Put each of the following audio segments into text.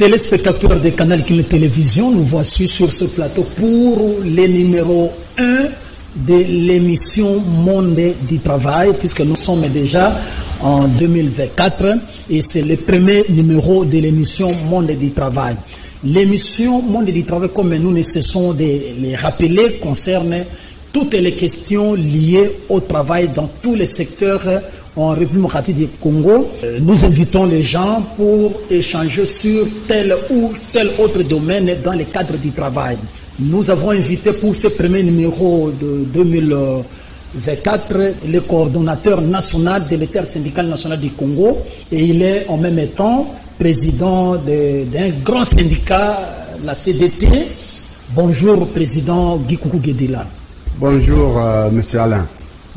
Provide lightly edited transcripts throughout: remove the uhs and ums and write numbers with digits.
Téléspectateurs de Canal King Télévision, nous voici sur ce plateau pour le numéro 1 de l'émission Monde du Travail, puisque nous sommes déjà en 2024 et c'est le premier numéro de l'émission Monde du Travail. L'émission Monde du Travail, comme nous ne cessons de les rappeler, concerne toutes les questions liées au travail dans tous les secteurs en République démocratique du Congo. Nous invitons les gens pour échanger sur tel ou tel autre domaine dans le cadre du travail. Nous avons invité pour ce premier numéro de 2024 le coordonnateur national de l'intersyndicale nationale du Congo et il est en même temps président d'un grand syndicat, la CDT. Bonjour président Guy Koukou Guédila. Bonjour monsieur Alain.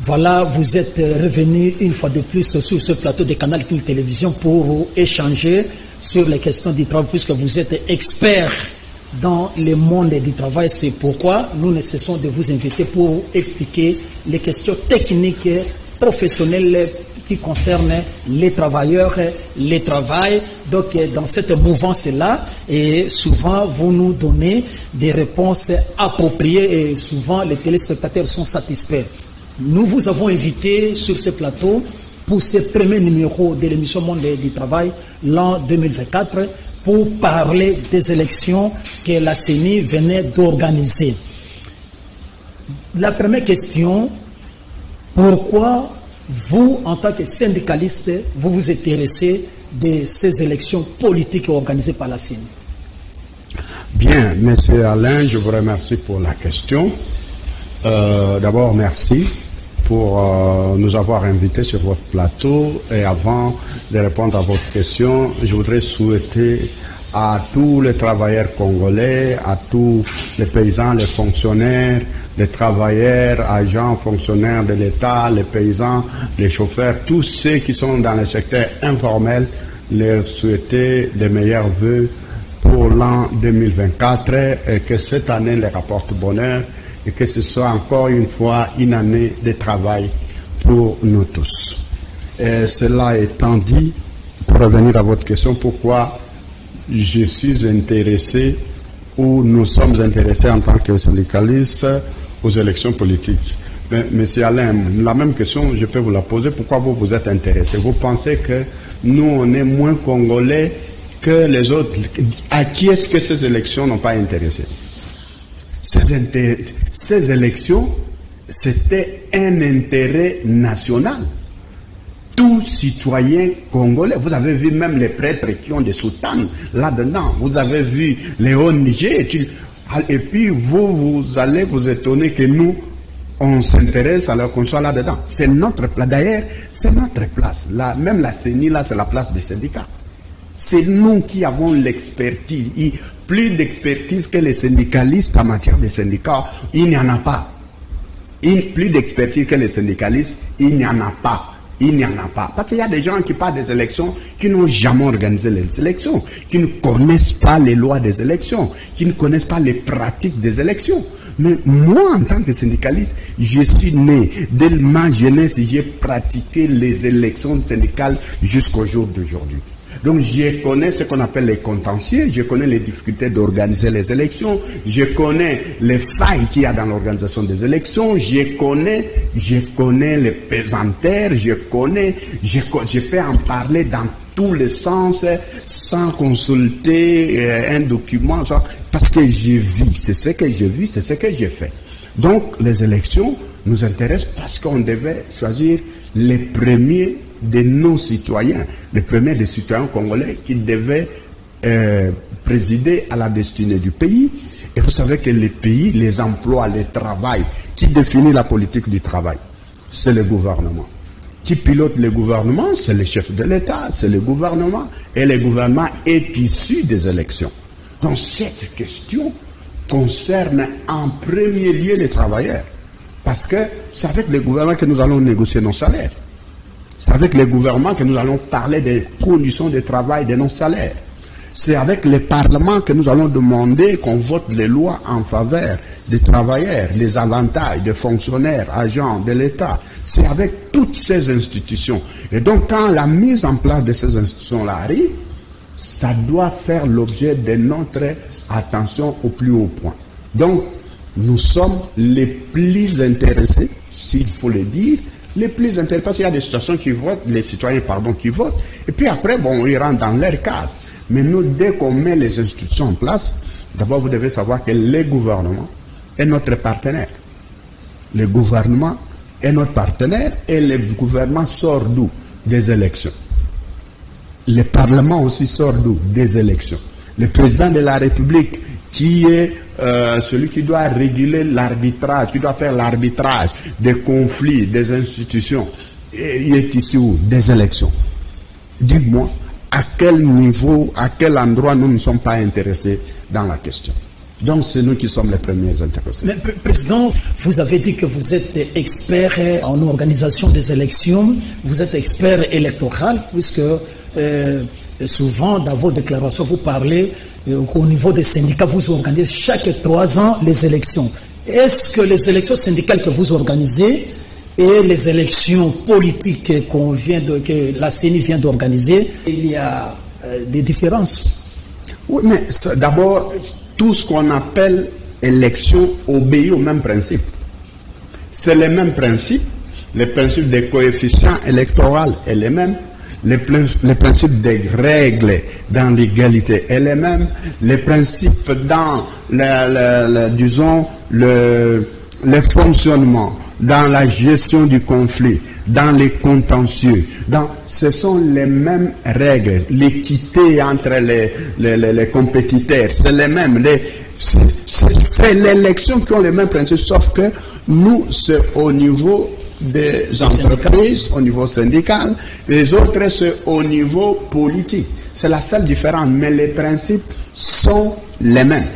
Voilà, vous êtes revenu une fois de plus sur ce plateau de Canal King Télévision pour échanger sur les questions du travail, puisque vous êtes expert dans le monde du travail. C'est pourquoi nous ne cessons de vous inviter pour expliquer les questions techniques, professionnelles qui concernent les travailleurs, les travail. Donc, dans cette mouvance-là, et souvent, vous nous donnez des réponses appropriées et souvent, les téléspectateurs sont satisfaits. Nous vous avons invité sur ce plateau pour ce premier numéro de l'émission Monde du Travail, l'an 2024, pour parler des élections que la CENI venait d'organiser. La première question, pourquoi vous, en tant que syndicaliste, vous vous intéressez de ces élections politiques organisées par la CENI? Bien, monsieur Alain, je vous remercie pour la question. D'abord, merci pour nous avoir invités sur votre plateau. Et avant de répondre à votre question, je voudrais souhaiter à tous les travailleurs congolais, à tous les paysans, les fonctionnaires, les travailleurs, agents, fonctionnaires de l'État, les paysans, les chauffeurs, tous ceux qui sont dans le secteur informel, leur souhaiter les meilleurs vœux pour l'an 2024 et que cette année leur apporte bonheur et que ce soit encore une fois une année de travail pour nous tous. Et cela étant dit, pour revenir à votre question, pourquoi je suis intéressé ou nous sommes intéressés en tant que syndicalistes aux élections politiques. Mais, monsieur Alain, la même question, je peux vous la poser. Pourquoi vous vous êtes intéressé? Vous pensez que nous, on est moins congolais que les autres? À qui est-ce que ces élections n'ont pas intéressé? Ces élections, c'était un intérêt national. Tout citoyen congolais, vous avez vu même les prêtres qui ont des soutanes là-dedans, vous avez vu les ONG, et puis vous allez vous étonner que nous, on s'intéresse alors qu'on soit là-dedans. C'est notre place, d'ailleurs, c'est notre place. Même la CENI, là, c'est la place des syndicats. C'est nous qui avons l'expertise. Plus d'expertise que les syndicalistes en matière de syndicats, il n'y en a pas. Plus d'expertise que les syndicalistes, il n'y en a pas. Il n'y en a pas. Parce qu'il y a des gens qui parlent des élections qui n'ont jamais organisé les élections, qui ne connaissent pas les lois des élections, qui ne connaissent pas les pratiques des élections. Mais moi, en tant que syndicaliste, je suis né, dès ma jeunesse, j'ai pratiqué les élections syndicales jusqu'au jour d'aujourd'hui. Donc je connais ce qu'on appelle les contentieux, je connais les difficultés d'organiser les élections, je connais les failles qu'il y a dans l'organisation des élections, je connais les pesanteurs, je peux en parler dans tous les sens sans consulter un document, parce que je vis, c'est ce que je vis, c'est ce que j'ai fait. Donc les élections nous intéressent parce qu'on devait choisir les premiers de nos citoyens, les premiers des citoyens congolais qui devaient présider à la destinée du pays. Et vous savez que les pays, les emplois, le travail, qui définit la politique du travail, c'est le gouvernement. Qui pilote le gouvernement, c'est le chef de l'État, c'est le gouvernement. Et le gouvernement est issu des élections. Donc cette question concerne en premier lieu les travailleurs. Parce que c'est avec le gouvernement que nous allons négocier nos salaires. C'est avec le gouvernement que nous allons parler des conditions de travail, de nos salaires. C'est avec le Parlement que nous allons demander qu'on vote les lois en faveur des travailleurs, les avantages des fonctionnaires, agents de l'État. C'est avec toutes ces institutions. Et donc, quand la mise en place de ces institutions-là arrive, ça doit faire l'objet de notre attention au plus haut point. Donc, nous sommes les plus intéressés, s'il faut le dire, les plus intéressés, parce qu'il y a des situations qui votent, les citoyens, qui votent, et puis après, bon, ils rentrent dans leur case. Mais nous, dès qu'on met les institutions en place, d'abord, vous devez savoir que le gouvernement est notre partenaire. Le gouvernement est notre partenaire, et le gouvernement sort d'où? Des élections. Le Parlement aussi sort d'où? Des élections. Le président de la République, qui est celui qui doit réguler l'arbitrage, qui doit faire l'arbitrage des conflits, des institutions, il est ici où? Des élections. Dis-moi, à quel niveau, à quel endroit nous ne sommes pas intéressés dans la question? Donc, c'est nous qui sommes les premiers intéressés. Mais, Président, vous avez dit que vous êtes expert en organisation des élections, vous êtes expert électoral, puisque souvent, dans vos déclarations, vous parlez au niveau des syndicats, vous organisez chaque 3 ans les élections. Est-ce que les élections syndicales que vous organisez et les élections politiques que la CENI vient d'organiser, il y a des différences? Oui, mais d'abord, tout ce qu'on appelle élection obéit au même principe. C'est le même principe. Le principe des coefficients électoraux est le même. Le principe des règles dans l'égalité est le même. Les principes dans le fonctionnement, dans la gestion du conflit, dans les contentieux, ce sont les mêmes règles. L'équité entre les compétiteurs, c'est les mêmes. C'est l'élection qui ont les mêmes principes, sauf que nous, c'est au niveau des entreprises, au niveau syndical, les autres, c'est au niveau politique. C'est la seule différence, mais les principes sont les mêmes.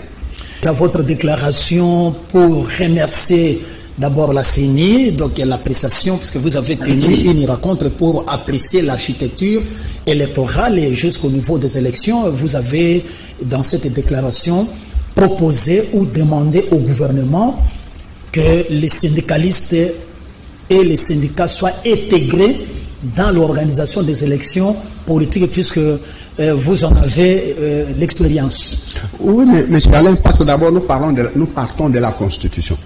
Dans votre déclaration, pour remercier d'abord la CENI, donc l'appréciation, parce que vous avez tenu une rencontre pour apprécier l'architecture électorale et jusqu'au niveau des élections, vous avez, dans cette déclaration, proposé ou demandé au gouvernement que les syndicalistes et les syndicats soient intégrés dans l'organisation des élections politiques, puisque vous en avez l'expérience. Oui, mais M. Alain, parce que d'abord nous partons de la Constitution.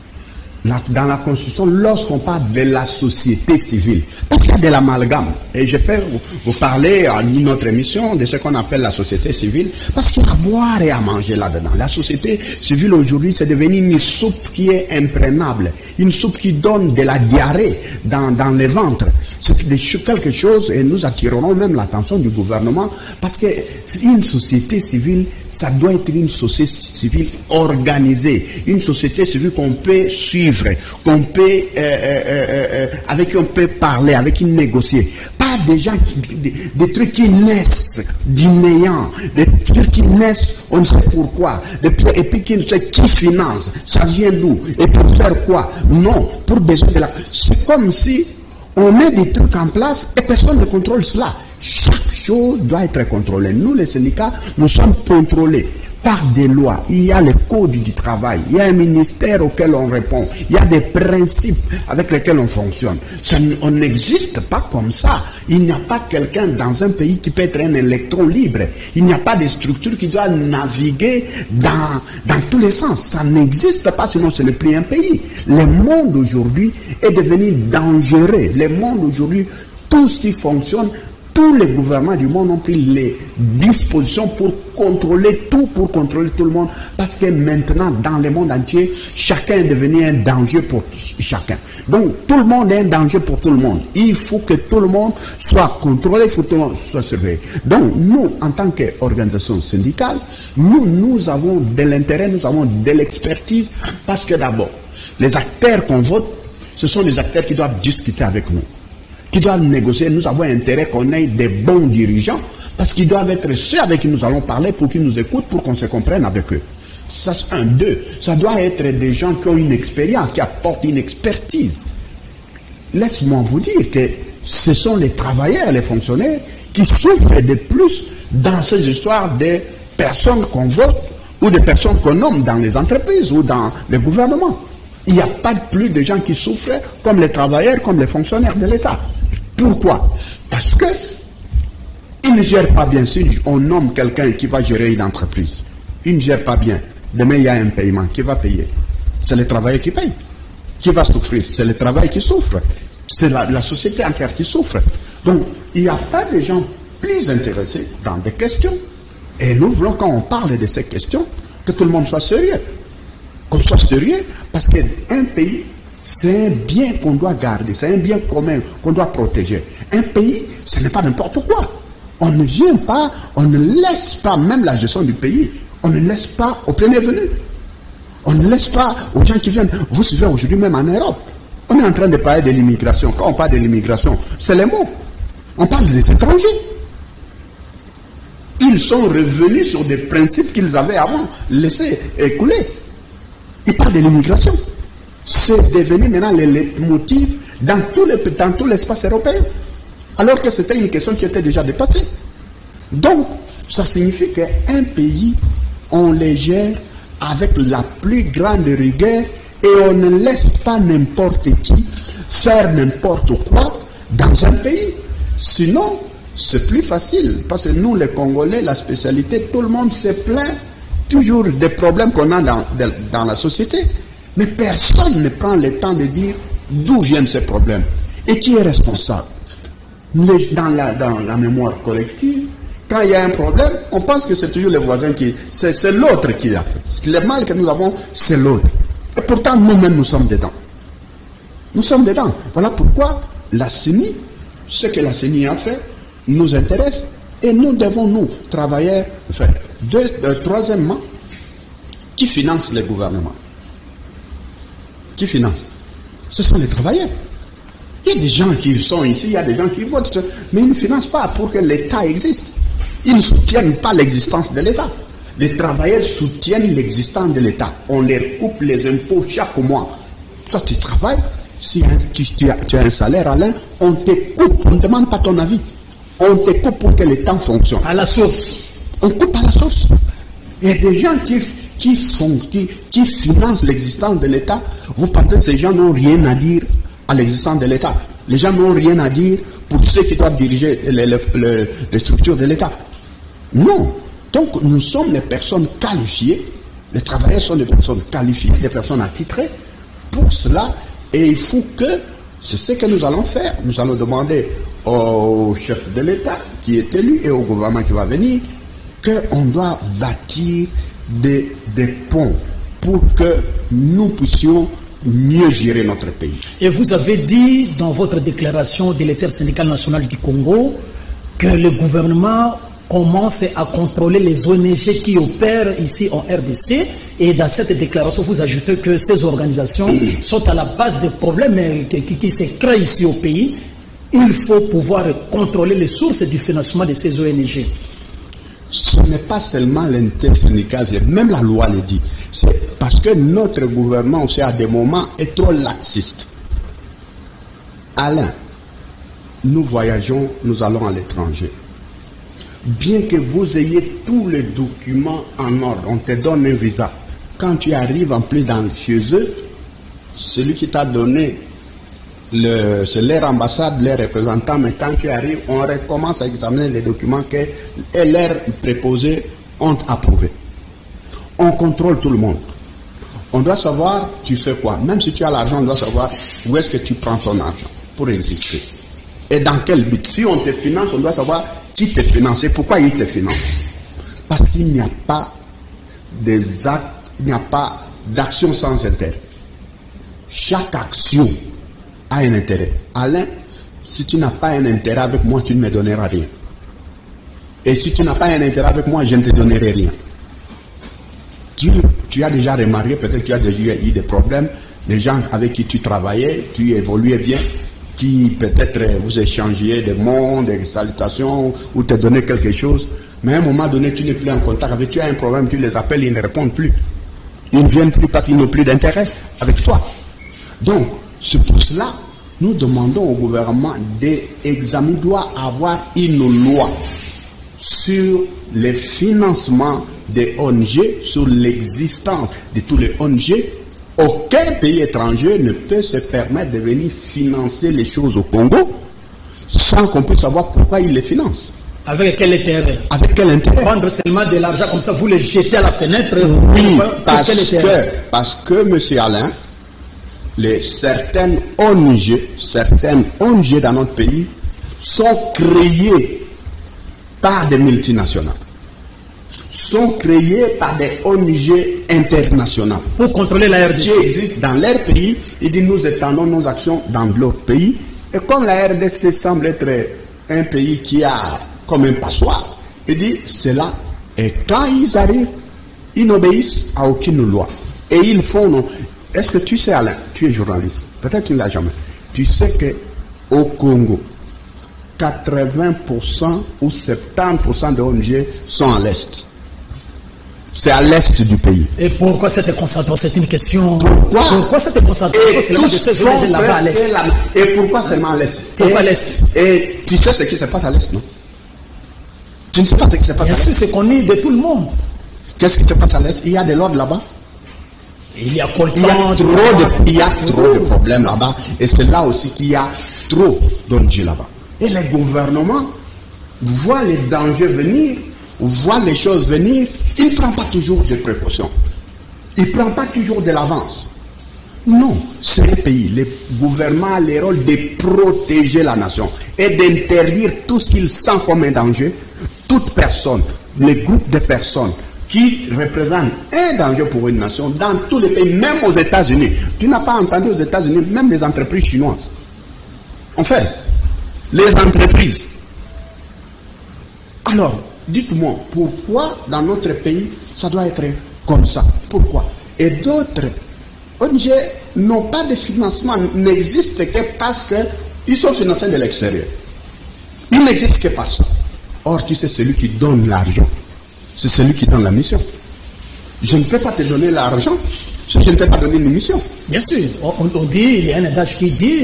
Dans la Constitution, lorsqu'on parle de la société civile, parce qu'il y a de l'amalgame, et je peux vous parler à une autre émission de ce qu'on appelle la société civile, parce qu'il y a à boire et à manger là-dedans. La société civile aujourd'hui, c'est devenu une soupe qui est imprégnable, une soupe qui donne de la diarrhée dans les ventres. C'est quelque chose, et nous attirerons même l'attention du gouvernement, parce que une société civile, ça doit être une société civile organisée, une société civile qu'on peut suivre, avec qui on peut parler, avec qui négocier. Pas des gens, des trucs qui naissent du néant, des trucs qui naissent, on ne sait pourquoi, et puis qui ne sait qui finance, ça vient d'où, et pour faire quoi? Non, pour besoin de la... C'est comme si on met des trucs en place et personne ne contrôle cela. Chaque chose doit être contrôlée. Nous, les syndicats, nous sommes contrôlés par des lois. Il y a le code du travail. Il y a un ministère auquel on répond. Il y a des principes avec lesquels on fonctionne. On n'existe pas comme ça. Il n'y a pas quelqu'un dans un pays qui peut être un électron libre. Il n'y a pas de structure qui doit naviguer dans tous les sens. Ça n'existe pas, sinon ce n'est plus un pays. Le monde aujourd'hui est devenu dangereux. Le monde aujourd'hui, tout ce qui fonctionne, tous les gouvernements du monde ont pris les dispositions pour contrôler tout le monde. Parce que maintenant, dans le monde entier, chacun est devenu un danger pour chacun. Donc, tout le monde est un danger pour tout le monde. Il faut que tout le monde soit contrôlé, il faut que tout le monde soit surveillé. Donc, nous, en tant qu'organisation syndicale, nous avons de l'intérêt, nous avons de l'expertise, parce que d'abord, les acteurs qu'on vote, ce sont des acteurs qui doivent discuter avec nous, qui doivent négocier. Nous avons intérêt qu'on ait des bons dirigeants, parce qu'ils doivent être ceux avec qui nous allons parler, pour qu'ils nous écoutent, pour qu'on se comprenne avec eux. Ça, c'est un. Deux, ça doit être des gens qui ont une expérience, qui apportent une expertise. Laisse-moi vous dire que ce sont les travailleurs, les fonctionnaires, qui souffrent de plus dans ces histoires de personnes qu'on vote, ou de personnes qu'on nomme dans les entreprises, ou dans le gouvernement. Il n'y a pas plus de gens qui souffrent comme les travailleurs, comme les fonctionnaires de l'État. Pourquoi? Parce que Il ne gère pas bien. Si on nomme quelqu'un qui va gérer une entreprise, il ne gère pas bien. Demain, il y a un paiement. Qui va payer? C'est le travailleur qui paye. Qui va souffrir? C'est le travail qui souffre. C'est la société entière qui souffre. Donc, il n'y a pas de gens plus intéressés dans des questions. Et nous voulons, quand on parle de ces questions, que tout le monde soit sérieux. Qu'on soit sérieux, parce qu'un pays, c'est un bien qu'on doit garder, c'est un bien commun qu'on doit protéger. Un pays, ce n'est pas n'importe quoi. On ne vient pas, on ne laisse pas, même la gestion du pays, on ne laisse pas au premier venu. On ne laisse pas aux gens qui viennent. Vous suivez aujourd'hui même en Europe. On est en train de parler de l'immigration. Quand on parle de l'immigration, c'est les mots. On parle des étrangers. Ils sont revenus sur des principes qu'ils avaient avant laissé écouler. Ils parlent de l'immigration. C'est devenu maintenant les leitmotifs dans tout l'espace européen. Alors que c'était une question qui était déjà dépassée. Donc, ça signifie qu'un pays, on les gère avec la plus grande rigueur et on ne laisse pas n'importe qui faire n'importe quoi dans un pays. Sinon, c'est plus facile. Parce que nous, les Congolais, la spécialité, tout le monde se plaint toujours des problèmes qu'on a dans la société. Mais personne ne prend le temps de dire d'où viennent ces problèmes et qui est responsable. Dans la mémoire collective, quand il y a un problème, on pense que c'est toujours le voisin qui... C'est l'autre qui l'a fait. Le mal que nous avons, c'est l'autre. Et pourtant, nous-mêmes, nous sommes dedans. Nous sommes dedans. Voilà pourquoi la CENI, ce que la CENI a fait, nous intéresse et nous devons, nous, travailleurs, faire. Troisièmement, qui finance les gouvernements? Qui finance? Ce sont les travailleurs. Il y a des gens qui sont ici, il y a des gens qui votent, mais ils ne financent pas pour que l'État existe. Ils ne soutiennent pas l'existence de l'État. Les travailleurs soutiennent l'existence de l'État. On leur coupe les impôts chaque mois. Toi, tu travailles, si tu as un salaire, Alain, on te coupe, on ne demande pas ton avis. On te coupe pour que l'État fonctionne. À la source. On coupe à la source. Il y a des gens qui financent l'existence de l'État. Vous pensez que ces gens n'ont rien à dire à l'existence de l'État. Les gens n'ont rien à dire pour ceux qui doivent diriger les structures de l'État. Non. Donc nous sommes des personnes qualifiées. Les travailleurs sont des personnes qualifiées, des personnes attitrées. Pour cela, et il faut que, c'est ce que nous allons faire. Nous allons demander au chef de l'État qui est élu et au gouvernement qui va venir qu'on doit bâtir des ponts pour que nous puissions mieux gérer notre pays. Et vous avez dit dans votre déclaration délétère syndical national du Congo que le gouvernement commence à contrôler les ONG qui opèrent ici en RDC. Et dans cette déclaration, vous ajoutez que ces organisations sont à la base des problèmes qui se créent ici au pays. Il faut pouvoir contrôler les sources du financement de ces ONG. Ce n'est pas seulement l'intersyndical, même la loi le dit. C'est parce que notre gouvernement aussi à des moments est trop laxiste. Alain, nous voyageons, nous allons à l'étranger. Bien que vous ayez tous les documents en ordre, on te donne un visa. Quand tu arrives en plus chez eux, celui qui t'a donné, c'est leur ambassade, leurs représentants, mais quand tu arrives, on recommence à examiner les documents que leurs préposés ont approuvés. On contrôle tout le monde. On doit savoir, tu fais quoi. Même si tu as l'argent, on doit savoir où est-ce que tu prends ton argent pour exister. Et dans quel but. Si on te finance, on doit savoir qui te finance et pourquoi il te finance. Parce qu'il n'y a pas des actes, il n'y a pas d'action sans intérêt. Chaque action a un intérêt. Alain, si tu n'as pas un intérêt avec moi, tu ne me donneras rien. Et si tu n'as pas un intérêt avec moi, je ne te donnerai rien. Tu as déjà remarqué, peut-être que tu as déjà eu des problèmes, les gens avec qui tu travaillais, tu évoluais bien, qui peut-être vous échangiez des mots, des salutations, ou te donnaient quelque chose, mais à un moment donné, tu n'es plus en contact avec eux, tu as un problème, tu les appelles, ils ne répondent plus. Ils ne viennent plus parce qu'ils n'ont plus d'intérêt avec toi. Donc, c'est pour cela, nous demandons au gouvernement d'examiner, doit avoir une loi sur les financements des ONG, sur l'existence de tous les ONG. Aucun pays étranger ne peut se permettre de venir financer les choses au Congo sans qu'on puisse savoir pourquoi il les finance. Avec quel intérêt? Avec quel intérêt? Prendre seulement de l'argent comme ça, vous le jetez à la fenêtre. Oui, parce que M. Alain, certaines ONG dans notre pays sont créées par des multinationales, sont créées par des ONG internationales. Pour contrôler la RDC. Qui existent dans leur pays, ils disent nous étendons nos actions dans d'autres pays. Et comme la RDC semble être un pays qui a comme un passoire, il dit c'est là. Et quand ils arrivent, ils n'obéissent à aucune loi. Et ils font non. Est-ce que tu sais, Alain, tu es journaliste, peut-être tu ne l'as jamais. Tu sais qu'au Congo, 80% ou 70% de ONG sont à l'Est. C'est à l'Est du pays. Et pourquoi cette concentration? C'est une question. Pourquoi cette concentration? C'est de ces ONG là-bas à l'Est. Et pourquoi seulement à l'Est? Pourquoi à l'Est? Et tu sais ce qui se passe à l'Est, non? Tu ne sais pas ce qui se passe à l'Est? Bien sûr, c'est connu de tout le monde. Qu'est-ce qui se passe à l'Est? Il y a de l'ordre là-bas. Il y a trop de problèmes là-bas. Et c'est là aussi qu'il y a trop d'ONG là-bas. Et les gouvernements voient les dangers venir, voient les choses venir. Ils ne prennent pas toujours de précautions. Ils ne prennent pas toujours de l'avance. Non, c'est un pays. Les gouvernements ont le rôle de protéger la nation et d'interdire tout ce qu'ils sentent comme un danger. Toute personne, les groupes de personnes qui représentent un danger pour une nation dans tous les pays, même aux États-Unis. Tu n'as pas entendu aux États-Unis, même les entreprises chinoises. En fait, les entreprises. Alors, dites-moi, pourquoi dans notre pays, ça doit être comme ça? Pourquoi? Et d'autres ONG n'ont pas de financement, n'existent que parce qu'ils sont financés de l'extérieur. Ils n'existent que par ça. Or, tu sais, celui qui donne l'argent, c'est celui qui donne la mission. Je ne peux pas te donner l'argent si je ne t'ai pas donné une mission. Bien sûr, on dit, il y a un adage qui dit,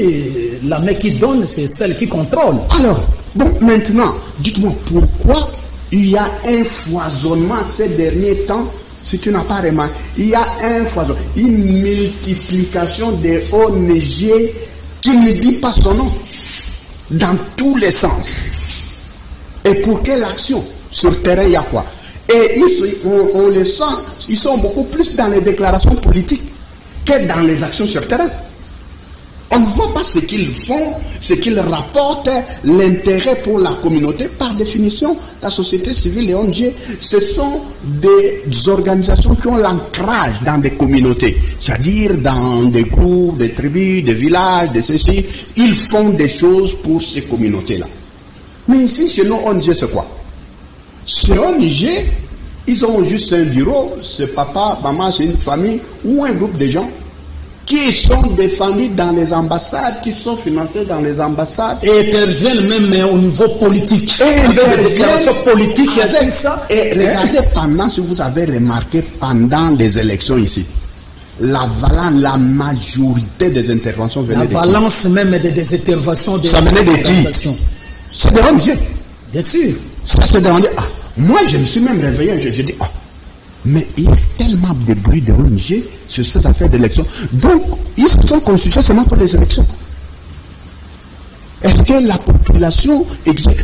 la main qui donne, c'est celle qui contrôle. Alors, bon, maintenant, dites-moi pourquoi il y a un foisonnement ces derniers temps, si tu n'as pas remarqué, il y a un foisonnement, une multiplication des ONG qui ne dit pas son nom, dans tous les sens. Et pour quelle action? Sur terrain, il y a quoi? Et on les sent, ils sont beaucoup plus dans les déclarations politiques que dans les actions sur terrain. On ne voit pas ce qu'ils font, ce qu'ils rapportent, l'intérêt pour la communauté. Par définition, la société civile, les ONG, ce sont des organisations qui ont l'ancrage dans des communautés, c'est-à-dire dans des groupes, des tribus, des villages, de ceci. Ils font des choses pour ces communautés-là. Mais ici, chez nos ONG, c'est quoi? Ces ONG, ils ont juste un bureau, c'est papa, maman, c'est une famille ou un groupe de gens qui sont des familles dans les ambassades, qui sont financées dans les ambassades. Et interviennent même au niveau politique. Et avec des déclarations politiques et tout ça. Et regardez pendant, si vous avez remarqué, pendant les élections ici, la majorité des interventions venaient de qui? La valence même des interventions. Ça venait de qui? C'est de ONG. Bien sûr. Ça s'est demandé. Ah, moi, je me suis même réveillé, j'ai dit, ah, mais il y a tellement de bruit de ONG sur ces affaires d'élection. Donc, ils sont constitués seulement pour les élections. Est-ce que la population,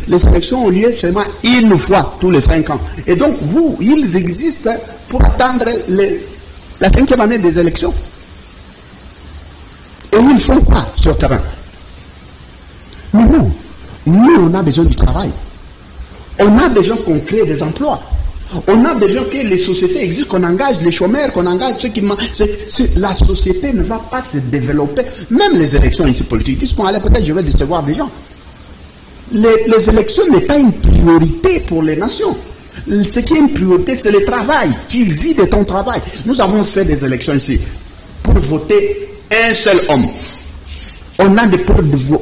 les élections ont lieu seulement une fois tous les 5 ans? Et donc, ils existent pour attendre la 5e année des élections. Et ils font quoi sur le terrain? Mais non, nous, on a besoin du travail. On a besoin qu'on crée des emplois. On a besoin que les sociétés existent, qu'on engage les chômeurs, qu'on engage ceux qui manquent. La société ne va pas se développer. Même les élections ici politiques disent, bon, allez, peut-être je vais décevoir des gens. Les élections n'est pas une priorité pour les nations. Ce qui est une priorité, c'est le travail. Tu vis de ton travail. Nous avons fait des élections ici pour voter un seul homme. On a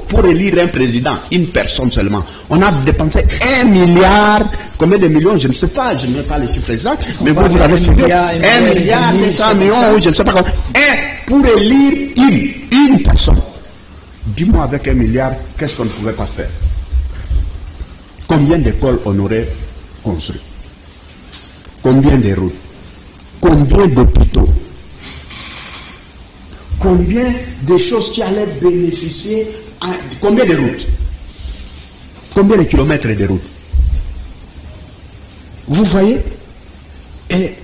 pour élire un président, une personne seulement. On a dépensé 1 milliard, combien de millions, je ne sais pas, je n'ai pas les chiffres exacts, mais vous avez suivi 1 milliard, 200 millions, je ne sais pas comment. Et pour élire une personne. Dis-moi avec 1 milliard, qu'est-ce qu'on ne pouvait pas faire? Combien d'écoles on aurait construit? Combien de routes? Combien d'hôpitaux? Combien de choses qui allaient bénéficier à combien de routes? Combien de kilomètres de routes? Vous voyez? Et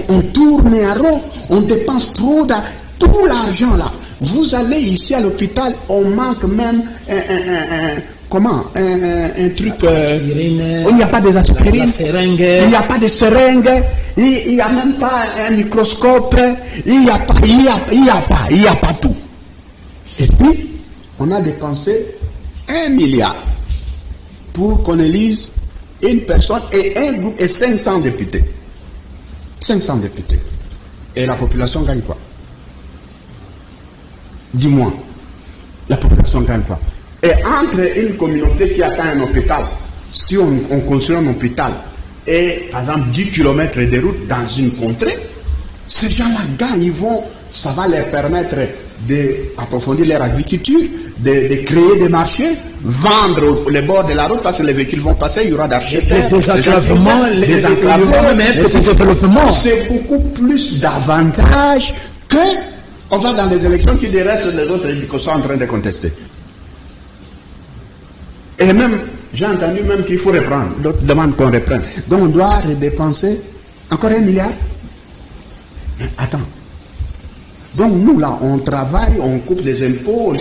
on tourne à rond, on dépense trop d'argent. Tout l'argent là. Vous allez ici à l'hôpital, on manque même un truc. Il n'y a pas des aspirines. Il n'y a pas de seringue. Il n'y a même pas un microscope. Il n'y a pas tout. Et puis, on a dépensé 1 milliard pour qu'on élise une personne et un groupe et 500 députés. 500 députés. Et la population gagne quoi? Dis-moi, la population gagne quoi? Et entre une communauté qui atteint un hôpital, si on construit un hôpital et par exemple 10 km de route dans une contrée, ces gens-là gagnent, ça va leur permettre d'approfondir leur agriculture, de créer des marchés, vendre les bords de la route parce que les véhicules vont passer, il y aura d'architectes. Le désenclavement, le développement. C'est beaucoup plus d'avantages que on va dans les élections qui restent les autres qui sont en train de contester. Et même, j'ai entendu même qu'il faut reprendre. D'autres demandent qu'on reprenne. Donc on doit redépenser encore 1 milliard. Attends. Donc nous là, on travaille, on coupe les impôts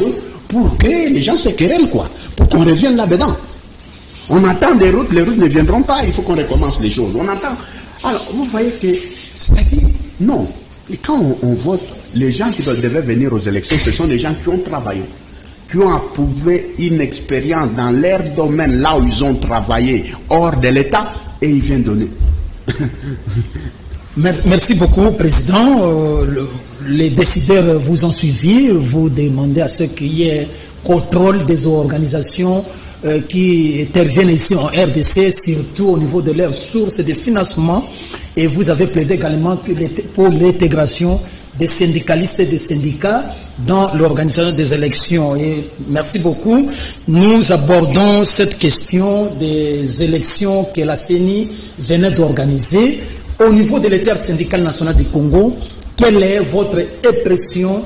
pour que les gens se querellent quoi. Pour qu'on revienne là-dedans. On attend des routes, les routes ne viendront pas, il faut qu'on recommence les choses. On attend. Alors vous voyez que, c'est-à-dire, non. Et quand on vote, les gens qui devaient venir aux élections, ce sont des gens qui ont travaillé, qui ont approuvé une expérience dans leur domaine, là où ils ont travaillé, hors de l'État, et ils viennent donner. Merci beaucoup, Président. Les décideurs vous ont suivi, vous demandez à ce qu'il y ait contrôle des organisations qui interviennent ici en RDC, surtout au niveau de leurs sources de financement, et vous avez plaidé également pour l'intégration des syndicalistes et des syndicats dans l'organisation des élections. Et merci beaucoup. Nous abordons cette question des élections que la CENI venait d'organiser. Au niveau de l'inter-syndical national du Congo, quelle est votre impression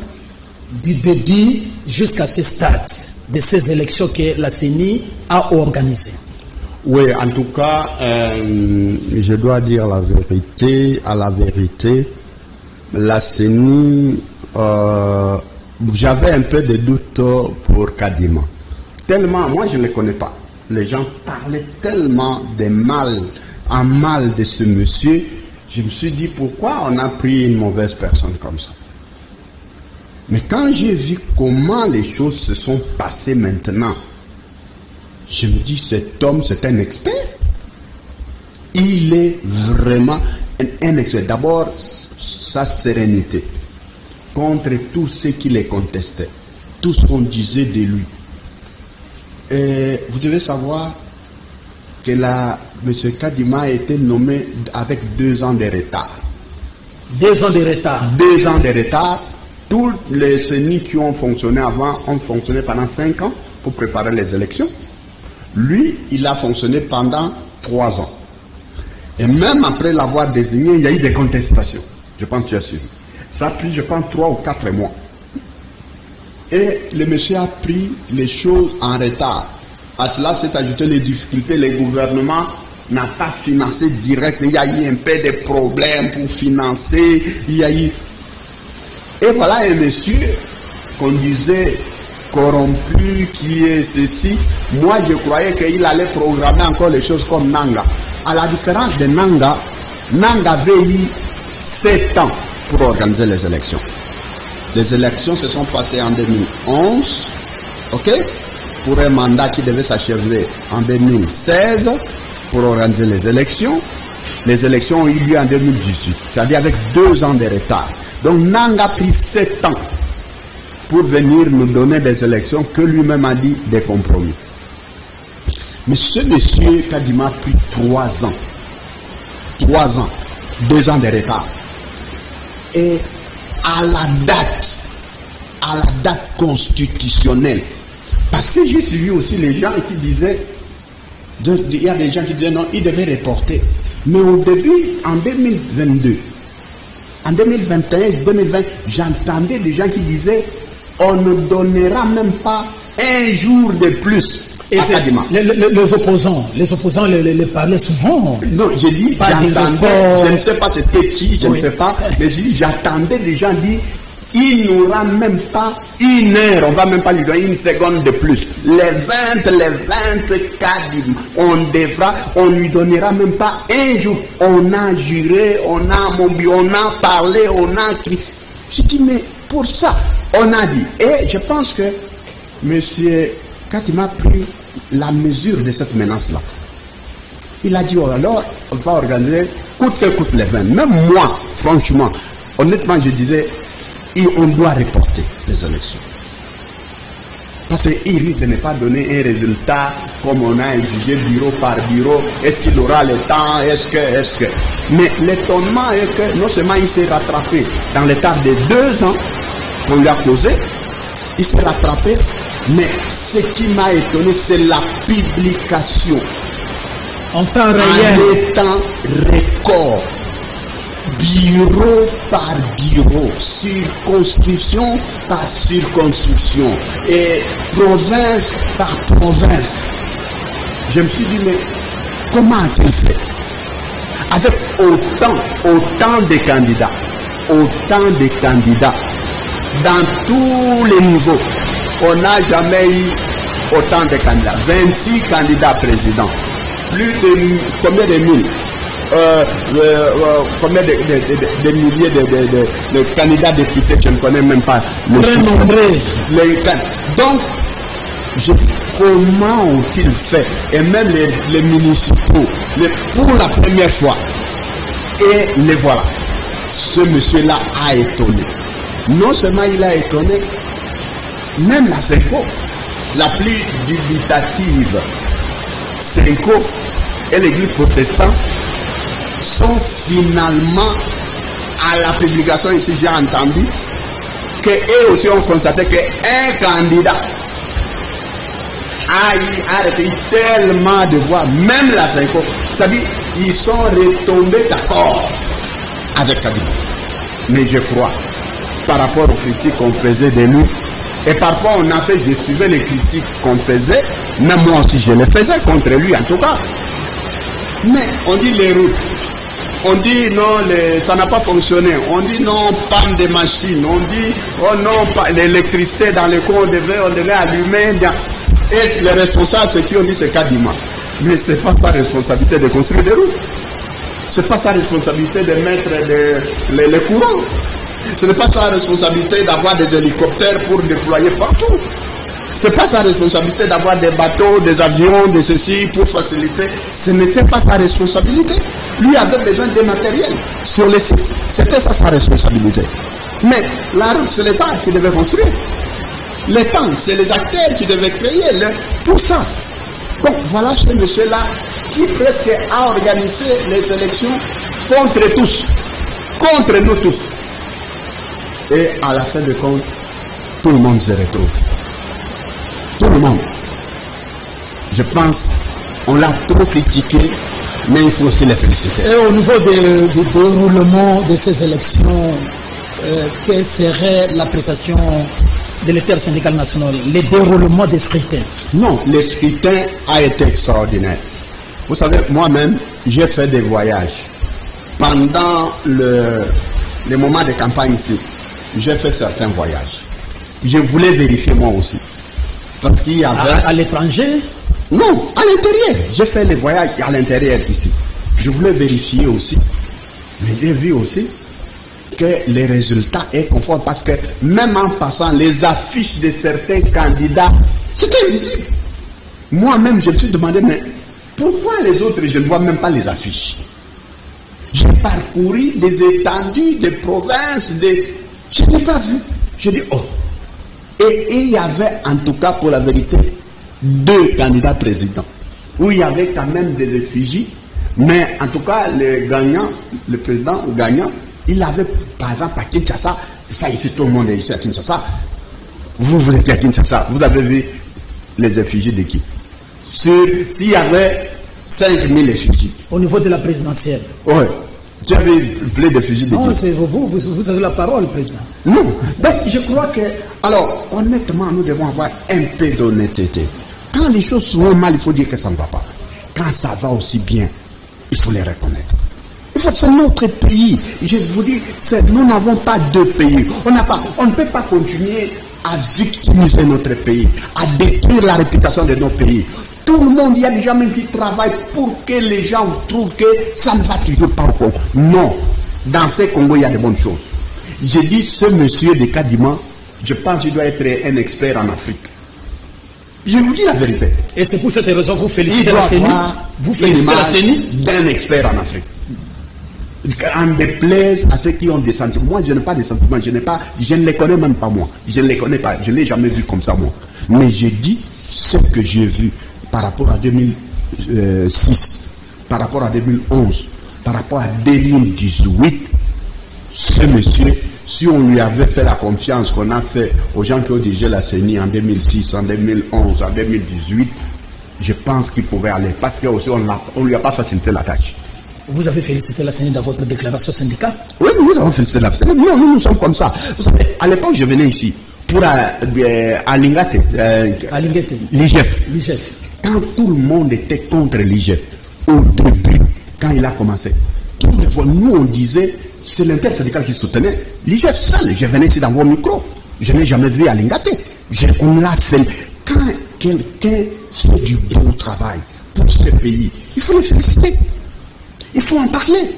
du début jusqu'à ce stade de ces élections que la CENI a organisées? Oui, en tout cas, je dois dire la vérité. À la vérité, la CENI, j'avais un peu de doute pour Kadima. Tellement, moi je ne le connais pas. Les gens parlaient tellement en mal de ce monsieur. Je me suis dit, pourquoi on a pris une mauvaise personne comme ça? Mais quand j'ai vu comment les choses se sont passées maintenant, je me dis, cet homme, c'est un expert. Il est vraiment un expert. D'abord, sa sérénité contre tous ceux qui les contestaient, tout ce qu'on disait de lui. Et vous devez savoir que M. Kadima a été nommé avec 2 ans de retard. 2 ans de retard. 2 ans de retard. Tous les CENI qui ont fonctionné avant ont fonctionné pendant 5 ans pour préparer les élections. Lui, il a fonctionné pendant 3 ans. Et même après l'avoir désigné, il y a eu des contestations. Je pense que tu as suivi. Ça a pris, je pense, 3 ou 4 mois. Et le monsieur a pris les choses en retard. À cela s'est ajouté les difficultés. Le gouvernement n'a pas financé direct. Il y a eu un peu de problèmes pour financer. Il y a eu... Et voilà un monsieur qu'on disait corrompu, qui est ceci. Moi, je croyais qu'il allait programmer encore les choses comme Nanga. À la différence de Nanga, Nanga avait eu 7 ans pour organiser les élections. Les élections se sont passées en 2011, ok, pour un mandat qui devait s'achever en 2016 pour organiser les élections. Les élections ont eu lieu en 2018, c'est-à-dire avec 2 ans de retard. Donc Nanga a pris 7 ans pour venir nous donner des élections que lui-même a dit des compromis. Mais ce monsieur Kadima a pris 3 ans. 3 ans. 2 ans de retard. Et à la date constitutionnelle. Parce que j'ai suivi aussi les gens qui disaient, il y a des gens qui disaient non, il devait reporter. Mais au début, en 2022, en 2021, 2020, j'entendais des gens qui disaient on ne donnera même pas un jour de plus Et les opposants les parlaient souvent. Non, j'ai dit, j'attendais, je ne sais pas c'était qui, je ne sais pas, mais j'ai dit, j'attendais des gens dire, il n'aura même pas une heure, on ne va même pas lui donner une seconde de plus. Les 24, on lui donnera même pas un jour. On a juré, on a parlé, on a crié. Je dis, mais pour ça, on a dit. Et je pense que M. Katima a pris la mesure de cette menace-là. Il a dit, oh, alors, on va organiser, coûte que coûte les 20. Même moi, franchement, honnêtement, je disais, on doit reporter les élections. Parce qu'il risque de ne pas donner un résultat comme on a exigé bureau par bureau. Est-ce qu'il aura le temps? Est-ce que... Mais l'étonnement est que non seulement il s'est rattrapé dans l'état de 2 ans qu'on lui a causé, il s'est rattrapé, mais ce qui m'a étonné, c'est la publication en temps réel, en temps record. Bureau par bureau, circonscription par circonscription et province par province. Je me suis dit, mais comment a-t-il fait? Avec autant de candidats, dans tous les niveaux, on n'a jamais eu autant de candidats. 26 candidats présidents, plus de combien de mille? Combien de milliers de candidats députés, je ne connais même pas le chiffre. Donc, comment ont-ils fait? Et même les municipaux, pour la première fois. Et les voilà. Ce monsieur-là a étonné. Non seulement il a étonné, même la Senko, la plus dubitative, Senko et l'église protestante, sont finalement à la publication ici, j'ai entendu qu'eux aussi ont constaté qu'un candidat a recueilli tellement de voix, même la 5 ans, c'est-à-dire ils sont retombés d'accord avec Kabila. Mais je crois, par rapport aux critiques qu'on faisait de lui, et parfois on a fait, je suivais les critiques qu'on faisait, même moi aussi je les faisais contre lui en tout cas. Mais on dit les routes. On dit non, ça n'a pas fonctionné. On dit non, panne de machines. On dit oh non, l'électricité dans les coins, on devait allumer. Et les responsables, ceux qui ont dit c'est Kadima. Mais ce n'est pas sa responsabilité de construire des routes. Ce n'est pas sa responsabilité de mettre les courants. Ce n'est pas sa responsabilité d'avoir des hélicoptères pour déployer partout. Ce n'est pas sa responsabilité d'avoir des bateaux, des avions, de ceci pour faciliter. Ce n'était pas sa responsabilité. Lui avait besoin de matériel sur les sites. C'était ça sa responsabilité. Mais la route, c'est l'État qui devait construire. L'État, c'est les acteurs qui devaient créer tout ça. Donc voilà ce monsieur-là qui presque a organisé les élections contre tous. Contre nous tous. Et à la fin de compte, tout le monde se retrouve. Tout le monde. Je pense, on l'a trop critiqué, mais il faut aussi les féliciter. Et au niveau du déroulement de ces élections, quelle serait l'appréciation de l'intersyndicale nationale, le déroulement des scrutins? Non, le scrutin a été extraordinaire. Vous savez, moi-même, j'ai fait des voyages. Pendant les moments de campagne ici, j'ai fait certains voyages. Je voulais vérifier moi aussi. Parce qu'il y avait... À l'étranger? Non, à l'intérieur. J'ai fait les voyages à l'intérieur ici. Je voulais vérifier aussi. Mais j'ai vu aussi que les résultats sont conformes. Parce que même en passant les affiches de certains candidats, c'était invisible. Moi-même, je me suis demandé, mais pourquoi les autres, je ne vois même pas les affiches? J'ai parcouru des étendues, des provinces, je n'ai pas vu. Je dis, oh. Et il y avait, en tout cas pour la vérité, 2 candidats présidents, où il y avait quand même des effigies, mais en tout cas, le président gagnant, il avait, par exemple, à Kinshasa, ça ici, tout le monde est ici à Kinshasa, vous êtes à Kinshasa, vous avez vu les effigies de qui? S'il y avait 5000 effigies. Au niveau de la présidentielle? Oui. J'avais plein d'effigies de qui? Non, c'est vous avez la parole, président. Non. Donc, je crois que, alors, honnêtement, nous devons avoir un peu d'honnêteté. Quand les choses vont mal, il faut dire que ça ne va pas. Quand ça va aussi bien, il faut les reconnaître. C'est notre pays. Je vous dis, nous n'avons pas deux pays. On ne peut pas continuer à victimiser notre pays, à détruire la réputation de nos pays. Tout le monde, il y a des gens même qui travaillent pour que les gens trouvent que ça ne va toujours pas au Congo. Non. Dans ce Congo, il y a de bonnes choses. J'ai dit, ce monsieur de Kadima, je pense qu'il doit être un expert en Afrique. Je vous dis la vérité. Et c'est pour cette raison que vous félicitez la CENI. Vous félicitez la CENI d'un expert en Afrique. En déplaise à ceux qui ont des sentiments. Moi, je n'ai pas de sentiments. Je ne les connais même pas moi. Je ne les connais pas. Je ne l'ai jamais vu comme ça moi. Mais j'ai dit ce que j'ai vu par rapport à 2006, par rapport à 2011, par rapport à 2018. Ce monsieur, si on lui avait fait la confiance qu'on a fait aux gens qui ont dirigé la CENI en 2006, en 2011, en 2018, je pense qu'il pouvait aller. Parce qu'aussi, on ne lui a pas facilité la tâche. Vous avez félicité la CENI dans votre déclaration syndicale? Oui, nous avons félicité la CENI. Non, nous sommes comme ça. Vous savez, à l'époque, je venais ici pour à Lingate, l'IGF. Quand tout le monde était contre l'IGF, au début, quand il a commencé, nous on disait, c'est l'intersyndical qui soutenait l'IGF seul. Je venais ici dans vos micros. Je n'ai jamais vu à Lingate. On l'a fait. Quand quelqu'un fait du bon travail pour ce pays, il faut le féliciter. Il faut en parler.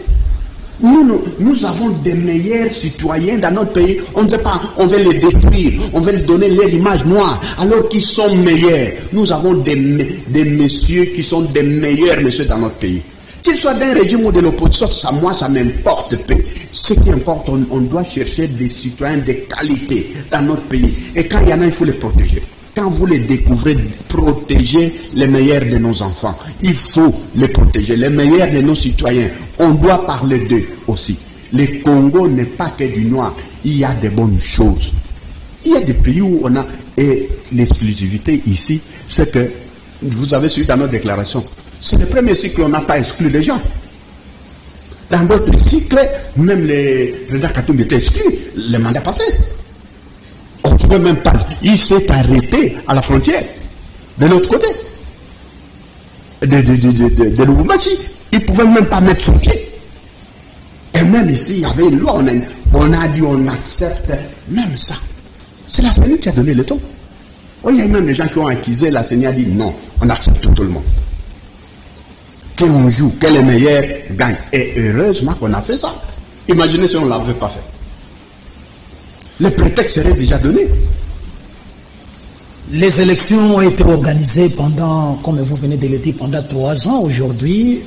Nous avons des meilleurs citoyens dans notre pays. On ne veut pas, on veut les détruire, on veut donner leur image noire, alors qu'ils sont meilleurs. Nous avons des messieurs qui sont des meilleurs messieurs dans notre pays. Qu'ils soient d'un régime ou de l'opposition, ça m'importe peu. Ce qui importe, on doit chercher des citoyens de qualité dans notre pays. Et quand il y en a, il faut les protéger. Quand vous les découvrez, protégez les meilleurs de nos enfants. Il faut les protéger, les meilleurs de nos citoyens. On doit parler d'eux aussi. Le Congo n'est pas que du noir. Il y a de bonnes choses. Il y a des pays où on a... Et l'exclusivité ici, c'est que, vous avez suivi dans notre déclaration, c'est le premier cycle où on n'a pas exclu les gens. Dans d'autres cycles, même les présidents Katumbi étaient exclus, le mandat passé. On ne pouvait même pas. Il s'est arrêté à la frontière, de l'autre côté, de Lubumbashi. Il ne pouvait même pas mettre son pied. Et même ici, il y avait une loi. On a dit on accepte même ça. C'est la CENI qui a donné le ton. Il y a même des gens qui ont accusé la CENI, a dit non, on accepte tout le monde. Qu'on joue, que les meilleurs gagnent. Et heureusement qu'on a fait ça. Imaginez si on ne l'avait pas fait. Le prétexte serait déjà donné. Les élections ont été organisées pendant, comme vous venez de le dire, pendant 3 ans. Aujourd'hui,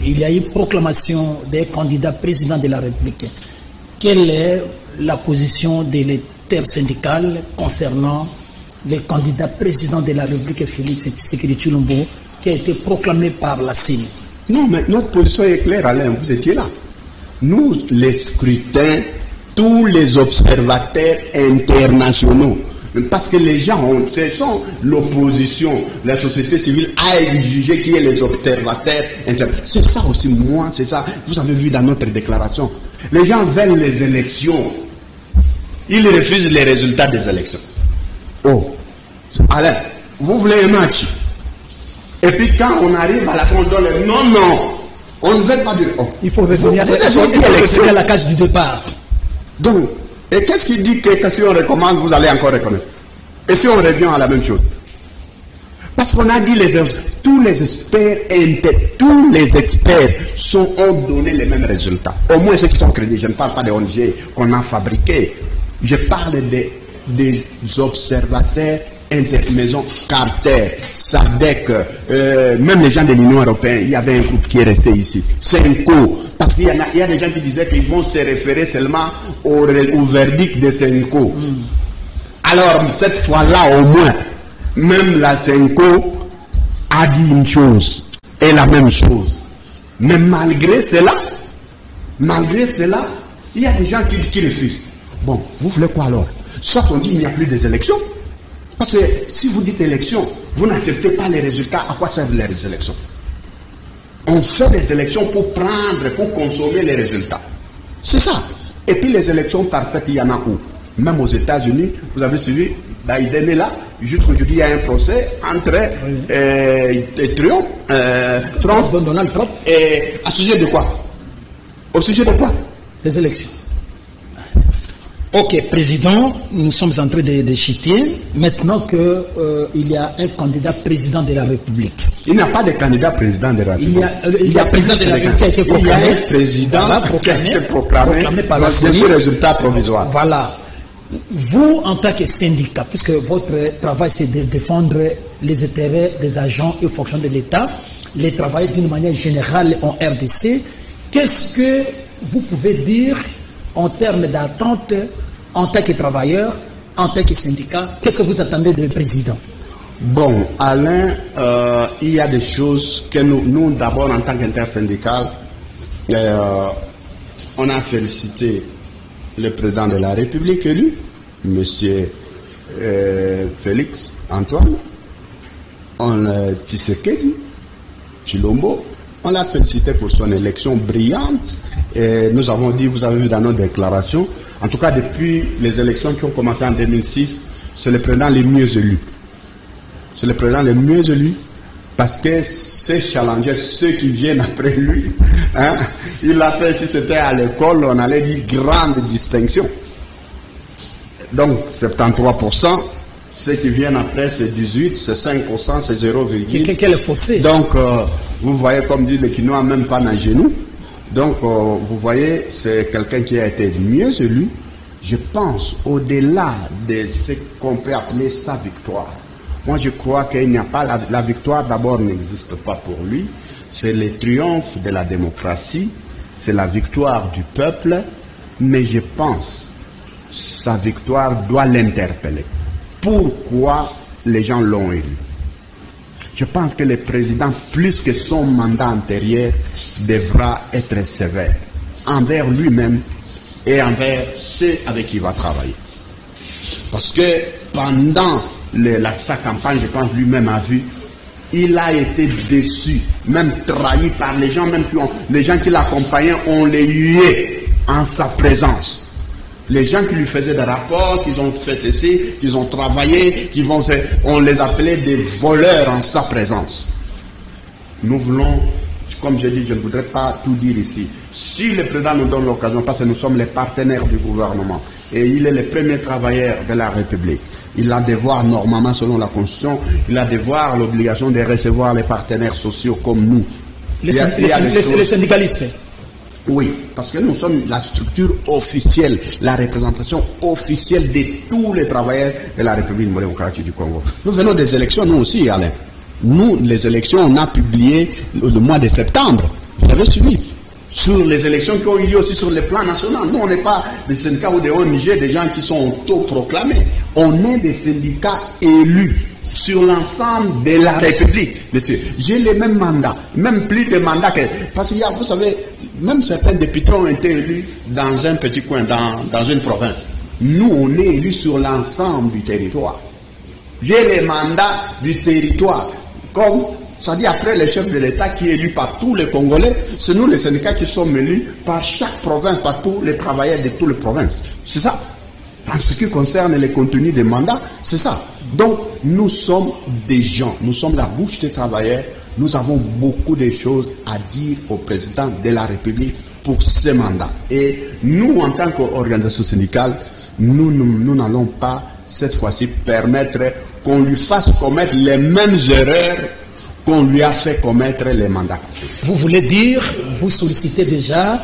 il y a eu proclamation des candidats présidents de la République. Quelle est la position de l'intersyndicale concernant les candidats présidents de la République, Félix Tshisekedi Tshilombo, qui a été proclamé par la CENI? Non, mais notre position est claire, Alain, vous étiez là. Nous, les scrutins, tous les observateurs internationaux, parce que les gens, ce sont l'opposition, la société civile a exigé qu'il y ait les observateurs internationaux. C'est ça aussi, moi, c'est ça. Vous avez vu dans notre déclaration. Les gens veulent les élections. Ils refusent les résultats des élections. Oh, Alain, vous voulez un match? Et puis quand on arrive à la fin, on donne le non, on ne veut pas de... Oh. Il faut revenir à la case du départ. Donc, et qu'est-ce qui dit que si on recommande, vous allez encore reconnaître? Et si on revient à la même chose? Parce qu'on a dit tous les experts ont donné les mêmes résultats. Au moins ceux qui sont crédibles. Je ne parle pas des ONG qu'on a fabriqués. Je parle des observateurs intermaison, Carter, SADC, même les gens de l'Union européenne. Il y avait un groupe qui est resté ici. Senko. Parce qu'il y a des gens qui disaient qu'ils vont se référer seulement au verdict de Senko. Alors, cette fois-là, au moins, même la Senko a dit une chose et la même chose. Mais malgré cela, il y a des gens qui refusent. Bon, vous voulez quoi alors? Soit on dit qu'il n'y a plus des élections. Parce que si vous dites élections, vous n'acceptez pas les résultats, à quoi servent les élections? On fait des élections pour prendre, pour consommer les résultats. C'est ça. Et puis les élections parfaites, il y en a où? Même aux États-Unis, vous avez suivi Daïden est là. Jusqu'aujourd'hui, il y a un procès entre Donald Trump. Et à sujet de quoi? Au sujet de quoi? Des élections. Ok, président, nous sommes en train de chiter. Maintenant qu'il y a un candidat président de la République. Il n'y a pas de candidat président de la République. Il y a président de la République qui a été proclamé. Il y a un président qui a été proclamé par la CENI. Résultat provisoire. Voilà. Vous, en tant que syndicat, puisque votre travail c'est de défendre les intérêts des agents et fonctionnaires de l'État, les travailleurs d'une manière générale en RDC, qu'est-ce que vous pouvez dire en termes d'attente en tant que travailleur, en tant que syndicat? Qu'est-ce que vous attendez du président? Bon, Alain, il y a des choses que nous d'abord en tant qu'intersyndical, on a félicité le président de la République élu, M. Félix Antoine, Tshisekedi Tshilombo, on l'a félicité pour son élection brillante. Et nous avons dit, vous avez vu dans nos déclarations, en tout cas depuis les élections qui ont commencé en 2006, c'est le président le mieux élu. C'est le président le mieux élu parce que ces challengers, ceux qui viennent après lui, hein, il a fait, si c'était à l'école, on allait dire grande distinction. Donc 73%, ceux qui viennent après, c'est 18%, c'est 5%, c'est 0, quel est fossé? Donc vous voyez, comme dit le Quinois, même pas dans genou. Donc vous voyez, c'est quelqu'un qui a été mieux élu. Je pense au-delà de ce qu'on peut appeler sa victoire. Moi, je crois qu'il n'y a pas la victoire, d'abord, n'existe pas pour lui. C'est le triomphe de la démocratie, c'est la victoire du peuple, mais je pense sa victoire doit l'interpeller. Pourquoi les gens l'ont élu? Je pense que le président, plus que son mandat antérieur, devra être sévère envers lui-même et envers ceux avec qui il va travailler. Parce que pendant sa campagne, je pense lui-même a vu, il a été déçu, même trahi par les gens, même les gens qui l'accompagnaient, on les huait en sa présence. Les gens qui lui faisaient des rapports, qui ont fait ceci, qui ont travaillé, on les appelait des voleurs en sa présence. Nous voulons, comme je dis, je ne voudrais pas tout dire ici. Si le président nous donne l'occasion, parce que nous sommes les partenaires du gouvernement, et il est le premier travailleur de la République, il a devoir, normalement, selon la Constitution, il a devoir, l'obligation de recevoir les partenaires sociaux comme nous. Les syndicalistes. Oui, parce que nous sommes la structure officielle, la représentation officielle de tous les travailleurs de la République démocratique du Congo. Nous venons des élections, nous aussi, Alain. Nous, les élections, on a publié le mois de septembre. Vous avez suivi. Sur les élections qui ont eu lieu aussi sur le plan national. Nous, on n'est pas des syndicats ou des ONG, des gens qui sont autoproclamés. On est des syndicats élus sur l'ensemble de la République. Monsieur, j'ai les mêmes mandats, même plus de mandats que... Parce qu'il y a, vous savez, même certains députés ont été élus dans un petit coin, dans une province. Nous, on est élus sur l'ensemble du territoire. J'ai les mandats du territoire. Comme, ça dit après le chef de l'État qui est élu par tous les Congolais, c'est nous les syndicats qui sommes élus par chaque province, par tous les travailleurs de toutes les provinces. C'est ça. En ce qui concerne les contenus des mandats, c'est ça. Donc, nous sommes des gens, nous sommes la bouche des travailleurs, nous avons beaucoup de choses à dire au président de la République pour ce mandat. Et nous, en tant qu'organisation syndicale, nous n'allons pas, cette fois-ci, permettre qu'on lui fasse commettre les mêmes erreurs qu'on lui a fait commettre les mandats passés. Vous voulez dire, vous sollicitez déjà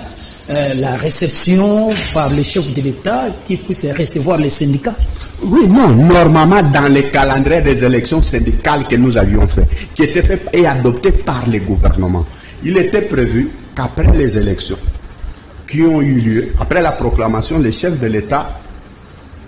la réception par le chef de l'État qui puisse recevoir les syndicats? Oui, non, normalement dans les calendriers des élections syndicales que nous avions fait, qui étaient fait et adoptés par les gouvernements, il était prévu qu'après les élections qui ont eu lieu, après la proclamation, le chef de l'État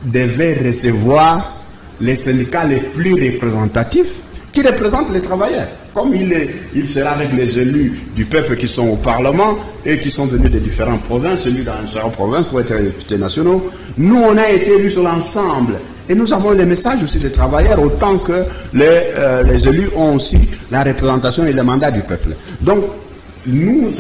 devait recevoir les syndicats les plus représentatifs qui représentent les travailleurs. Comme il sera avec les élus du peuple qui sont au Parlement et qui sont venus de différentes provinces, élus dans différentes provinces pour être députés nationaux, nous on a été élus sur l'ensemble. Et nous avons les messages aussi des travailleurs, autant que les élus ont aussi la représentation et le mandat du peuple. Donc, nous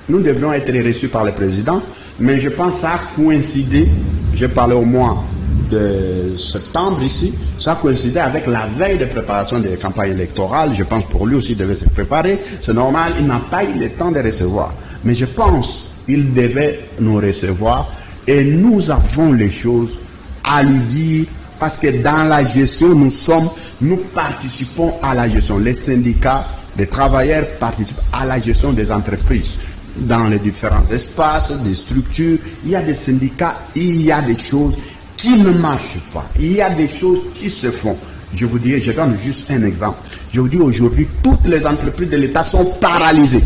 devrons être reçus par le président, mais je pense que ça a coïncidé, j'ai parlé au moins de septembre ici, ça coïncidait avec la veille de préparation des campagnes électorales. Je pense pour lui aussi, il devait se préparer. C'est normal, il n'a pas eu le temps de recevoir. Mais je pense qu'il devait nous recevoir et nous avons les choses à lui dire parce que dans la gestion, nous participons à la gestion. Les syndicats, les travailleurs participent à la gestion des entreprises. Dans les différents espaces, des structures, il y a des syndicats, il y a des choses qui ne marchent pas. Il y a des choses qui se font. Je vous dis, je donne juste un exemple. Je vous dis aujourd'hui, toutes les entreprises de l'État sont paralysées.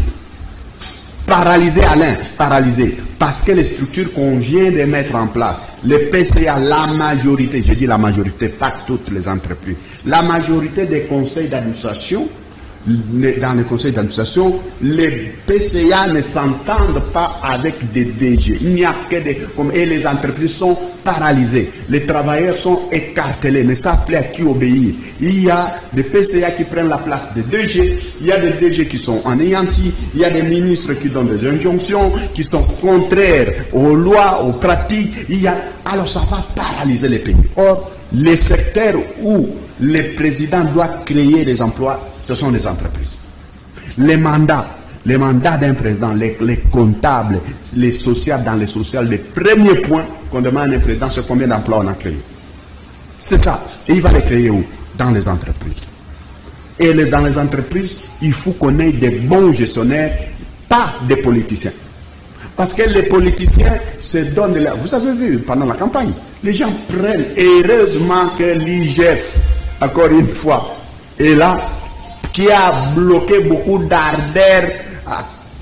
Paralysées, Alain, paralysées. Parce que les structures qu'on vient de mettre en place, les PCA, la majorité, je dis la majorité, pas toutes les entreprises, la majorité des conseils d'administration, dans les conseils d'administration, les PCA ne s'entendent pas avec des DG. Il n'y a que des... Et les entreprises sont paralysées. Les travailleurs sont écartelés, ne savent plus à qui obéir. Il y a des PCA qui prennent la place des DG. Il y a des DG qui sont anéantis. Il y a des ministres qui donnent des injonctions, qui sont contraires aux lois, aux pratiques. Alors ça va paralyser les pays. Or, les secteurs où le président doit créer des emplois, ce sont des entreprises. Les mandats d'un président, les comptables, les sociales, dans les sociales, les premiers points qu'on demande à un président, c'est combien d'emplois on a créé. C'est ça. Et il va les créer où? Dans les entreprises. Et dans les entreprises, il faut qu'on ait des bons gestionnaires, pas des politiciens. Parce que les politiciens se donnent de la... Vous avez vu pendant la campagne, les gens prennent, et heureusement que l'IGF, encore une fois, est là, qui a bloqué beaucoup d'ardeurs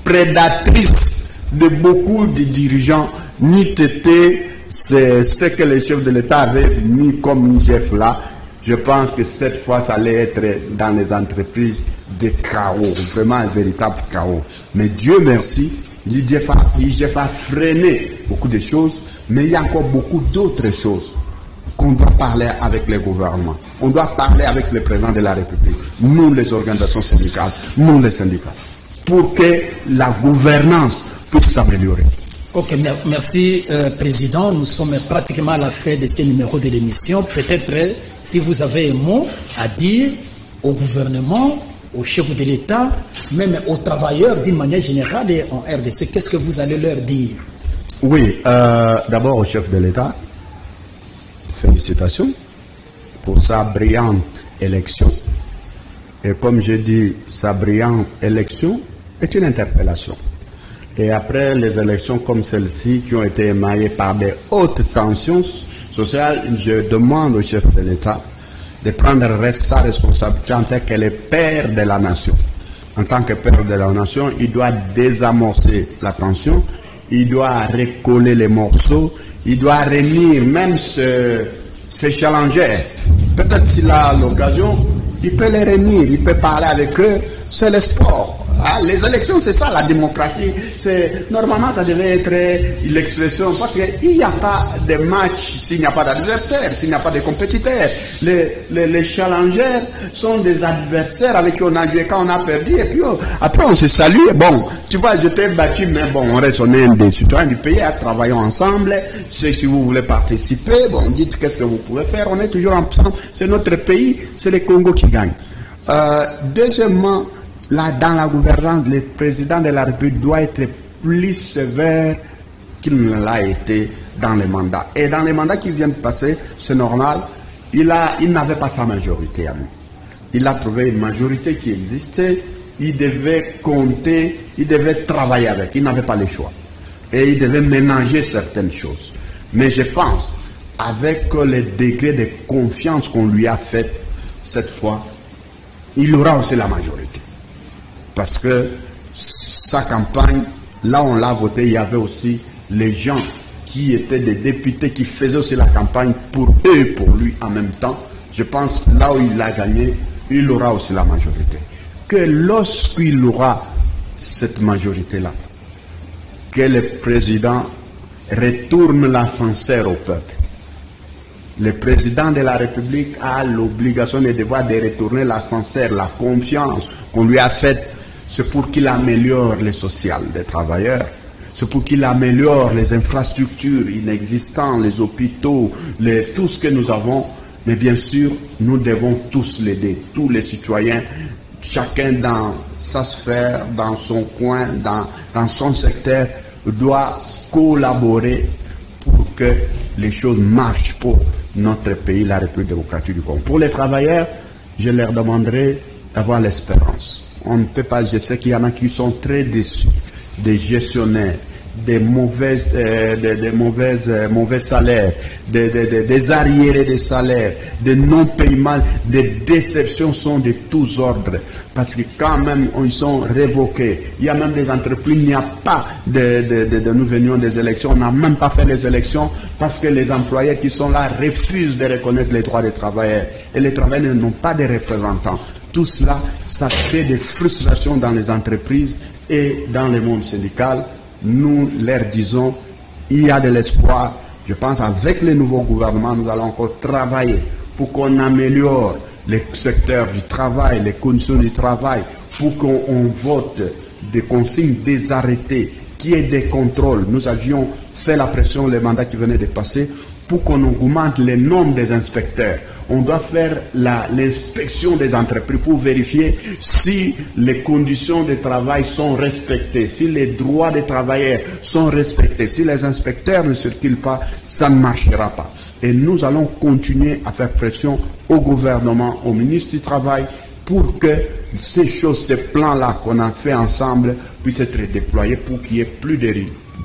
prédatrices de beaucoup de dirigeants. NITT, c'est ce que les chefs de l'État avaient mis comme IGF là. Je pense que cette fois, ça allait être dans les entreprises des chaos, vraiment un véritable chaos. Mais Dieu merci, l'IGF a freiné beaucoup de choses, mais il y a encore beaucoup d'autres choses qu'on doit parler avec les gouvernements. On doit parler avec le président de la République, nous les organisations syndicales, nous les syndicats, pour que la gouvernance puisse s'améliorer. Ok, merci Président. Nous sommes pratiquement à la fin de ce numéro de l'émission. Peut-être si vous avez un mot à dire au gouvernement, aux chefs de l'État, même aux travailleurs d'une manière générale et en RDC, qu'est-ce que vous allez leur dire? Oui, d'abord au chef de l'État, félicitations pour sa brillante élection. Et comme je dis, sa brillante élection est une interpellation. Et après les élections comme celle-ci, qui ont été émaillées par des hautes tensions sociales, je demande au chef de l'État de prendre sa responsabilité en tant que le père de la nation. En tant que père de la nation, il doit désamorcer la tension, il doit recoller les morceaux, il doit réunir même ces challengers. Peut-être s'il a l'occasion, il peut les réunir, il peut parler avec eux. C'est le sport. Ah, les élections, c'est ça la démocratie. Normalement, ça devait être l'expression, parce qu'il n'y a pas de match s'il n'y a pas d'adversaire, s'il n'y a pas de compétiteurs. Les challengers sont des adversaires avec qui on a joué quand on a perdu, et puis après on se salue. Bon, tu vois, je t'ai battu, mais bon, on reste, on est des citoyens du pays, travaillons ensemble. Si vous voulez participer, bon, dites qu'est-ce que vous pouvez faire, on est toujours ensemble. C'est notre pays, c'est le Congo qui gagne. Deuxièmement, là, dans la gouvernance, le président de la République doit être plus sévère qu'il ne l'a été dans les mandats. Et dans les mandats qui viennent de passer, c'est normal, il n'avait pas sa majorité à lui. Il a trouvé une majorité qui existait, il devait compter, il devait travailler avec, il n'avait pas le choix. Et il devait ménager certaines choses. Mais je pense, avec le degré de confiance qu'on lui a fait cette fois, il aura aussi la majorité. Parce que sa campagne, là on l'a voté, il y avait aussi les gens qui étaient des députés qui faisaient aussi la campagne pour eux et pour lui en même temps. Je pense là où il a gagné, il aura aussi la majorité. Que lorsqu'il aura cette majorité-là, que le président retourne l'ascenseur au peuple. Le président de la République a l'obligation et le devoir de retourner l'ascenseur, la confiance qu'on lui a faite. C'est pour qu'il améliore le social des travailleurs. c'est pour qu'il améliore les infrastructures inexistantes, les hôpitaux, tout ce que nous avons. Mais bien sûr, nous devons tous l'aider, tous les citoyens, chacun dans sa sphère, dans son coin, dans son secteur, doit collaborer pour que les choses marchent pour notre pays, la République démocratique du Congo. Pour les travailleurs, je leur demanderai d'avoir l'espérance. On ne peut pas, je sais qu'il y en a qui sont très déçus, des gestionnaires, des mauvais salaires, des arriérés de salaires, des non-paiements, des déceptions sont de tous ordres. Parce que quand même, ils sont révoqués. Il y a même des entreprises, il n'y a pas nous venions des élections, on n'a même pas fait les élections parce que les employeurs qui sont là refusent de reconnaître les droits des travailleurs. Et les travailleurs n'ont pas de représentants. Tout cela, ça crée des frustrations dans les entreprises et dans le monde syndical. Nous leur disons, il y a de l'espoir. Je pense avec le nouveau gouvernement, nous allons encore travailler pour qu'on améliore les secteurs du travail, les conditions du travail, pour qu'on vote des consignes, des arrêtés, qu'il y ait des contrôles. Nous avions fait la pression, les mandats qui venaient de passer, pour qu'on augmente le nombre des inspecteurs. On doit faire l'inspection des entreprises pour vérifier si les conditions de travail sont respectées, si les droits des travailleurs sont respectés. Si les inspecteurs ne circulent pas, ça ne marchera pas. Et nous allons continuer à faire pression au gouvernement, au ministre du Travail, pour que ces choses, ces plans-là qu'on a fait ensemble puissent être déployés pour qu'il y ait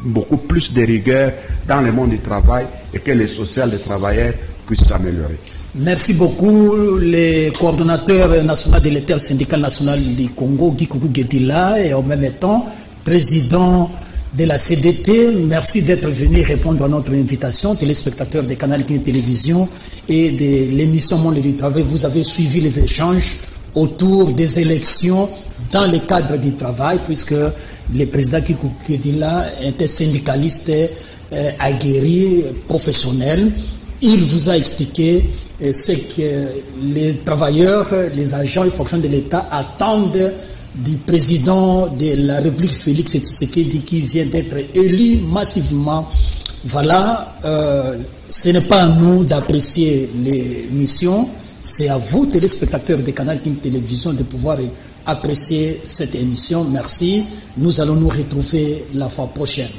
beaucoup plus de rigueur dans le monde du travail et que les social des travailleurs puissent s'améliorer. Merci beaucoup, le coordonnateur national de l'inter-syndical national du Congo, Guy Kougou Guedila, et en même temps, président de la CDT. Merci d'être venu répondre à notre invitation, téléspectateurs de Canal Télévision et de l'émission Monde du Travail. Vous avez suivi les échanges autour des élections dans le cadre du travail, puisque le président Guy Kougou Guedila était syndicaliste aguerri, professionnel. Il vous a expliqué ce que les travailleurs, les agents et fonctionnaires de l'État attendent du président de la République, Félix Tshisekedi, qui vient d'être élu massivement. Voilà, ce n'est pas à nous d'apprécier les missions, c'est à vous, téléspectateurs de Canal Télévision, de pouvoir apprécier cette émission. Merci. Nous allons nous retrouver la fois prochaine.